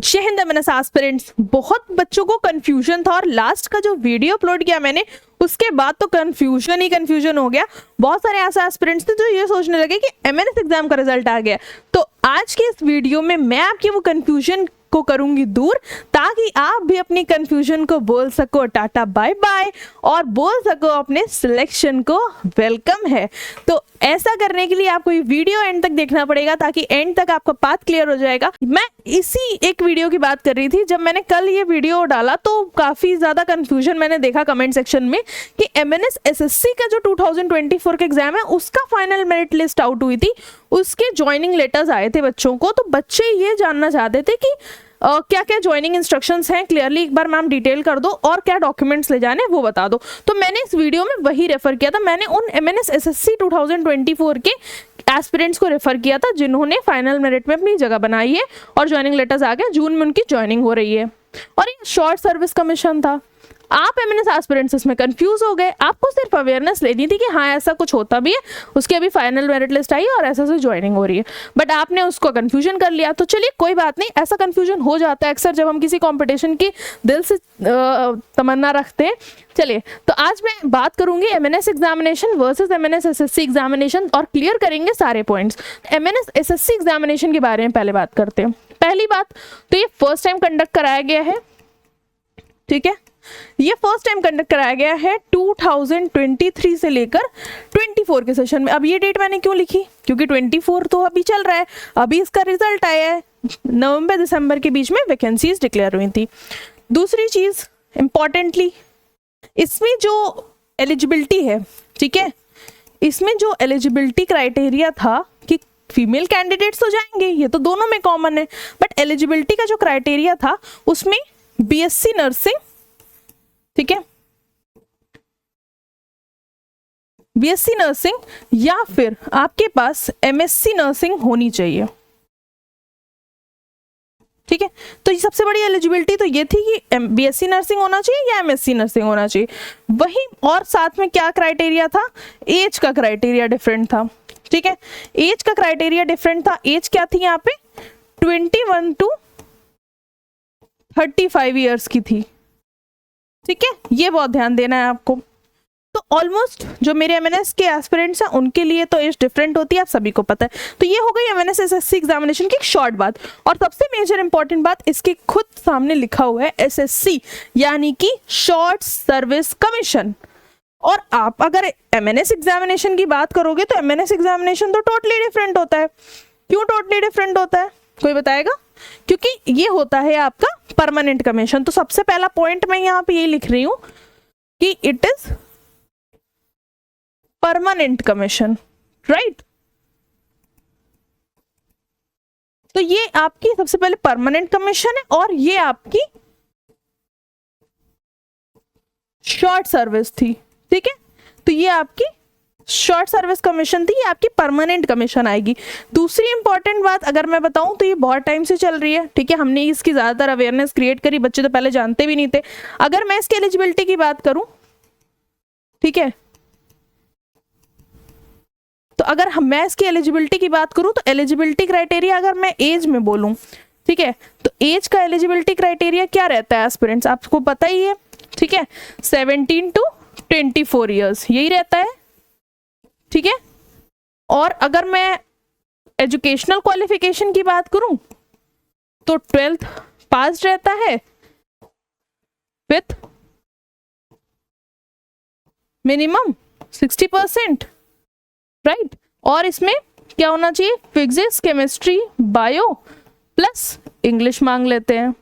जय Hind MNS aspirants. बहुत बच्चों को कंफ्यूजन था और लास्ट का जो वीडियो अपलोड किया मैंने उसके बाद तो कंफ्यूजन हो गया। बहुत सारे ऐसे एस्पिरेंट्स थे जो ये सोचने लगे कि एमएनएस एग्जाम का रिजल्ट आ गया। तो आज के इस वीडियो में मैं आपकी वो कंफ्यूजन को करूंगी दूर, ताकि आप भी अपनी कंफ्यूजन को बोल सको टाटा बाय बाय और बोल सको अपने सिलेक्शन को वेलकम है। तो ऐसा करने के लिए आपको ये वीडियो एंड तक देखना पड़ेगा, ताकि एंड तक आपका पाथ क्लियर हो जाएगा। मैं इसी एक वीडियो की बात कर रही थी। जब मैंने कल ये वीडियो डाला तो काफी ज्यादा कंफ्यूजन मैंने देखा कमेंट सेक्शन में कि एमएनएस एसएससी का जो 2024 का एग्जाम है उसका फाइनल मेरिट लिस्ट आउट हुई थी, उसके ज्वाइनिंग लेटर्स आए थे बच्चों को। तो बच्चे ये जानना चाहते थे कि क्या क्या ज्वाइनिंग इंस्ट्रक्शंस हैं, क्लियरली एक बार मैम डिटेल कर दो और क्या डॉक्यूमेंट्स ले जाने वो बता दो। तो मैंने इस वीडियो में वही रेफर किया था। मैंने उन एमएनएस एसएससी 2024 के एस्पिरेंट्स को रेफर किया था जिन्होंने फाइनल मेरिट में अपनी जगह बनाई है और ज्वाइनिंग लेटर्स आ गए, जून में उनकी ज्वाइनिंग हो रही है। और ये शॉर्ट सर्विस कमीशन था। आप एमएनएस एस्पिरेंट्स इसमें कंफ्यूज हो गए। आपको सिर्फ अवेयरनेस लेनी थी कि हाँ ऐसा कुछ होता भी है, उसकी अभी फाइनल मेरिट लिस्ट आई है और ऐसा से ज्वाइनिंग हो रही है, बट आपने उसको कंफ्यूजन कर लिया। तो चलिए कोई बात नहीं, ऐसा कंफ्यूजन हो जाता है अक्सर जब हम किसी कंपटीशन की दिल से तमन्ना रखते हैं। चलिए, तो आज मैं बात करूंगी MNS examination versus MNS SSC examination और क्लियर करेंगे सारे पॉइंट्स। एमएनएस एसएससी एग्जामिनेशन के बारे में पहले बात करते हैं। पहली बात तो ये फर्स्ट टाइम कंडक्ट कराया गया है, ठीक है। ये फर्स्ट टाइम कंडक्ट कराया गया है 2023 से लेकर 24 के सेशन में। अब ये डेट मैंने क्यों लिखी, क्योंकि 24 तो अभी चल रहा है, अभी इसका रिजल्ट आया है। नवंबर दिसंबर के बीच में वैकेंसीज डिक्लेयर हुई थी। दूसरी चीज इंपॉर्टेंटली, इसमें जो एलिजिबिलिटी है, ठीक है, इसमें जो एलिजिबिलिटी क्राइटेरिया था कि फीमेल कैंडिडेट्स तो जाएंगे, ये तो दोनों में कॉमन है, बट एलिजिबिलिटी का जो क्राइटेरिया था उसमें बीएससी नर्सिंग, ठीक है, बीएससी नर्सिंग या फिर आपके पास एमएससी नर्सिंग होनी चाहिए, ठीक है। तो ये सबसे बड़ी एलिजिबिलिटी तो ये थी कि बीएससी नर्सिंग होना चाहिए या एमएससी नर्सिंग होना चाहिए। वही, और साथ में क्या क्राइटेरिया था, एज का क्राइटेरिया डिफरेंट था, ठीक है। एज का क्राइटेरिया डिफरेंट था। एज क्या थी यहाँ पे, 21 टू 35 ईयर्स की थी, ठीक है। ये बहुत ध्यान देना है आपको। तो ऑलमोस्ट जो मेरे एमएनएस के एस्पिरेंट्स हैं उनके लिए तो एज डिफरेंट होती है, आप सभी को पता है। तो ये हो गई एमएनएस एसएससी एग्जामिनेशन की एक शॉर्ट बात। और सबसे मेजर इंपॉर्टेंट बात, इसके खुद सामने लिखा हुआ है एसएससी, यानी कि शॉर्ट सर्विस कमीशन। और आप अगर एमएनएस एग्जामिनेशन की बात करोगे तो एमएनएस एग्जामिनेशन तो टोटली डिफरेंट होता है। क्यों टोटली डिफरेंट होता है, कोई बताएगा? क्योंकि ये होता है आपका परमानेंट कमीशन। तो सबसे पहला पॉइंट मैं यहाँ पे ये लिख रही हूं कि it is permanent commission, right. तो ये आपकी सबसे पहले परमानेंट कमीशन है और ये आपकी शॉर्ट सर्विस थी, ठीक है। तो ये आपकी शॉर्ट सर्विस कमीशन थी, ये आपकी परमानेंट कमीशन आएगी। दूसरी इंपॉर्टेंट बात अगर मैं बताऊं तो ये बहुत टाइम से चल रही है, ठीक है। हमने इसकी ज्यादातर अवेयरनेस क्रिएट करी, बच्चे तो पहले जानते भी नहीं थे। अगर मैं इसकी एलिजिबिलिटी की बात करूं, ठीक है, तो अगर मैं इसकी एलिजिबिलिटी की बात करूं तो एलिजिबिलिटी क्राइटेरिया अगर मैं एज में बोलूं, ठीक है, तो एज का एलिजिबिलिटी क्राइटेरिया क्या रहता है एस्पिरेंट्स, आपको पता ही है, ठीक है, 17 टू 24 ईयर्स यही रहता है, ठीक है। और अगर मैं एजुकेशनल क्वालिफिकेशन की बात करूं तो 12th पास रहता है विथ मिनिमम 60%, राइट। और इसमें क्या होना चाहिए, physics, chemistry, bio plus English मांग लेते हैं,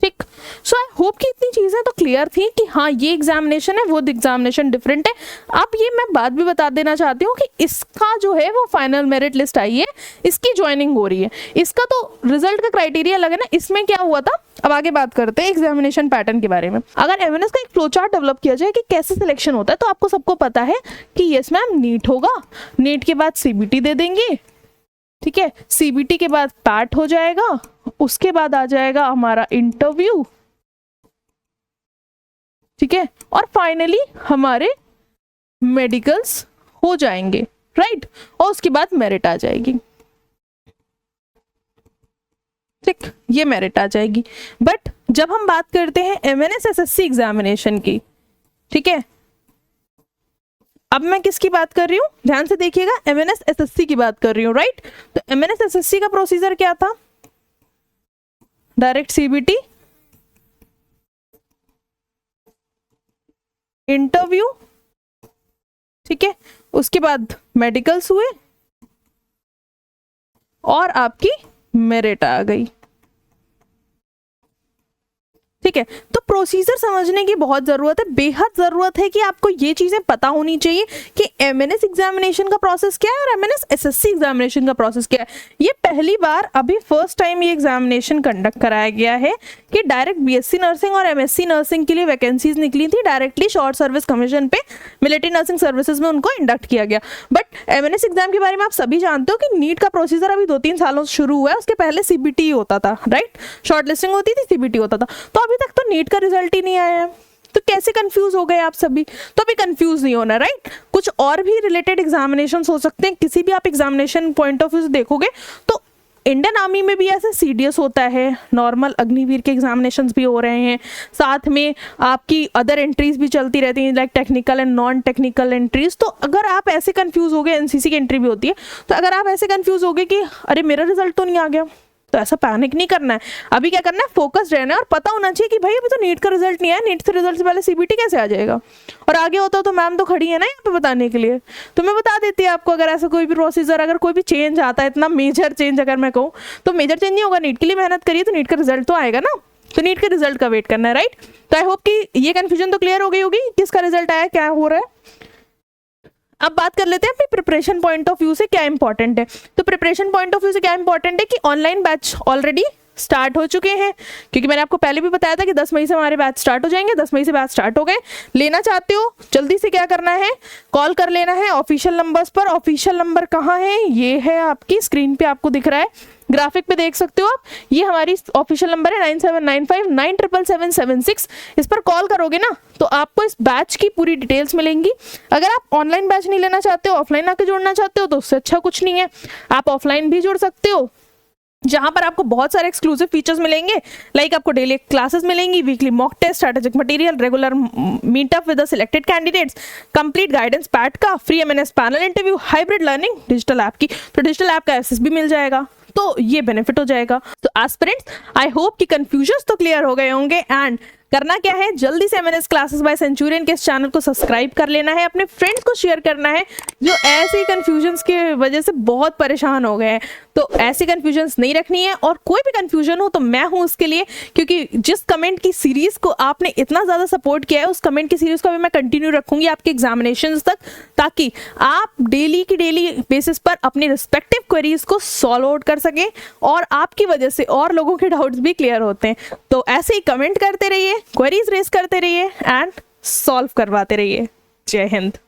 ठीक। सो आई होप कि इतनी चीजें तो क्लियर थी कि हाँ ये एग्जामिनेशन है, वो एग्जामिनेशन डिफरेंट है। अब ये मैं बात भी बता देना चाहती हूँ कि इसका जो है वो फाइनल मेरिट लिस्ट आई है, इसकी ज्वाइनिंग हो रही है, इसका तो रिजल्ट का क्राइटेरिया लगे ना। इसमें क्या हुआ था, अब आगे बात करते हैं एग्जामिनेशन पैटर्न के बारे में। अगर एमएनएस का एक फ्लो चार्ट डेवलप किया जाए कि कैसे सिलेक्शन होता है, तो आपको सबको पता है कि यस मैम नीट होगा, नीट के बाद सीबीटी दे देंगे, ठीक है, सीबीटी के बाद पैट हो जाएगा, उसके बाद आ जाएगा हमारा इंटरव्यू, ठीक है, और फाइनली हमारे मेडिकल्स हो जाएंगे, राइट, और उसके बाद मेरिट आ जाएगी। ठीक, ये मेरिट आ जाएगी। बट जब हम बात करते हैं एमएनएस एसएससी एग्जामिनेशन की, ठीक है, अब मैं किसकी बात कर रही हूँ, ध्यान से देखिएगा, एमएनएस एसएससी की बात कर रही हूँ, राइट। तो एमएनएस एसएससी का प्रोसीजर क्या था, डायरेक्ट सीबीटी, इंटरव्यू, ठीक है, उसके बाद मेडिकल्स हुए और आपकी मेरिट आ गई, ठीक है। तो प्रोसीजर समझने की बहुत ज़रूरत है, बेहद ज़रूरत है कि आपको ये चीज़ें पता होनी चाहिए कि एमएनएस एग्जामिनेशन का प्रोसेस क्या है और एमएनएस एसएससी एग्जामिनेशन का प्रोसेस क्या है। ये पहली बार अभी फर्स्ट टाइम ये एग्जामिनेशन कंडक्ट कराया गया है कि डायरेक्ट बीएससी नर्सिंग और एमएससी नर्सिंग के लिए वैकेंसीज निकली थी, डायरेक्टली शॉर्ट सर्विस कमीशन पे मिलिट्री नर्सिंग सर्विसेज में उनको इंडक्ट किया गया। बट एमएनएस एग्जाम के बारे में आप सभी जानते हो कि नीट का प्रोसीजर अभी 2-3 सालों से शुरू हुआ है, उसके पहले सीबीटी होता था, राइट, शॉर्ट लिस्टिंग होती थी, सीबीटी होता था। तो अभी तक तो नीट का रिजल्ट ही नहीं आया है, तो कैसे कंफ्यूज हो गए आप सभी। तो अभी कंफ्यूज नहीं होना, राइट। कुछ और भी रिलेटेड एग्जामिनेशन हो सकते हैं, किसी भी आप एग्जामिनेशन पॉइंट ऑफ व्यू से देखोगे तो इंडियन आर्मी में भी ऐसे सीडीएस होता है, नॉर्मल अग्निवीर के एग्जामिनेशंस भी हो रहे हैं, साथ में आपकी अदर एंट्रीज भी चलती रहती हैं, like technical and non technical entries. तो अगर आप ऐसे कंफ्यूज हो गए, एनसीसी की एंट्री भी होती है, तो अगर आप ऐसे कंफ्यूज हो गए कि अरे मेरा रिजल्ट तो नहीं आ गया, तो ऐसा पैनिक नहीं करना है। अभी क्या करना है, फोकस रहना है और पता होना चाहिए कि भाई अभी तो नीट का रिजल्ट नहीं आया, नीट से रिजल्ट से पहले सीबीटी कैसे आ जाएगा, और आगे होता तो मैम तो खड़ी है ना यहाँ पे बताने के लिए, तो मैं बता देती है आपको। अगर ऐसा कोई भी प्रोसीजर, अगर कोई भी चेंज आता है, इतना मेजर चेंज अगर मैं कहूँ तो मेजर चेंज नहीं होगा, नीट के लिए मेहनत करिए तो नीट का रिजल्ट तो आएगा ना, तो नीट के रिजल्ट का वेट करना है, राइट। तो आई होप कि ये कन्फ्यूजन तो क्लियर हो गई होगी, किसका रिजल्ट आया, क्या हो रहा है। अब बात कर लेते हैं अपनी प्रिपरेशन पॉइंट ऑफ व्यू से क्या इंपॉर्टेंट है। तो प्रिपरेशन पॉइंट ऑफ व्यू से क्या इंपॉर्टेंट है कि ऑनलाइन बैच ऑलरेडी स्टार्ट हो चुके हैं, क्योंकि मैंने आपको पहले भी बताया था कि 10 मई से हमारे बैच स्टार्ट हो जाएंगे। 10 मई से बैच स्टार्ट हो गए। लेना चाहते हो जल्दी से क्या करना है, कॉल कर लेना है ऑफिशियल नंबर्स पर। ऑफिशियल नंबर कहाँ है, ये है आपकी स्क्रीन पे आपको दिख रहा है, ग्राफिक पे देख सकते हो आप, ये हमारी ऑफिशियल नंबर है 9795977776। इस पर कॉल करोगे ना तो आपको इस बैच की पूरी डिटेल्स मिलेंगी। अगर आप ऑनलाइन बैच नहीं लेना चाहते हो, ऑफलाइन आके जुड़ना चाहते हो, तो उससे अच्छा कुछ नहीं है, आप ऑफलाइन भी जुड़ सकते हो, जहां पर आपको बहुत सारे एक्सक्लूसिव फीचर्स मिलेंगे, लाइक आपको डेली क्लासेस मिलेंगी, weekly mock test, strategic material, regular meetup with the selected candidates, complete guidance पैट का, free MNS panel interview, hybrid learning, digital app की, तो डिजिटल ऐप का एक्सेस भी मिल जाएगा, तो ये बेनिफिट हो जाएगा। तो एस्पिरेंट्स, आई होप कि कंफ्यूजन्स तो क्लियर हो गए होंगे। एंड करना क्या है, जल्दी से एमएनएस क्लासेस बाय सेंचुरियन के इस चैनल को सब्सक्राइब कर लेना है, अपने फ्रेंड्स को शेयर करना है जो ऐसे ही कंफ्यूजन्स की वजह से बहुत परेशान हो गए हैं। तो ऐसे कंफ्यूजन्स नहीं रखनी है, और कोई भी कंफ्यूजन हो तो मैं हूं उसके लिए, क्योंकि जिस कमेंट की सीरीज को आपने इतना ज़्यादा सपोर्ट किया है, उस कमेंट की सीरीज को भी मैं कंटिन्यू रखूंगी आपके एग्जामिनेशंस तक, ताकि आप डेली की डेली बेसिस पर अपनी रिस्पेक्टिव क्वेरीज को सॉल्व आउट कर सकें, और आपकी वजह से और लोगों के डाउट्स भी क्लियर होते हैं। तो ऐसे ही कमेंट करते रहिए, क्वेरीज रेज करते रहिए एंड सॉल्व करवाते रहिए। जय हिंद।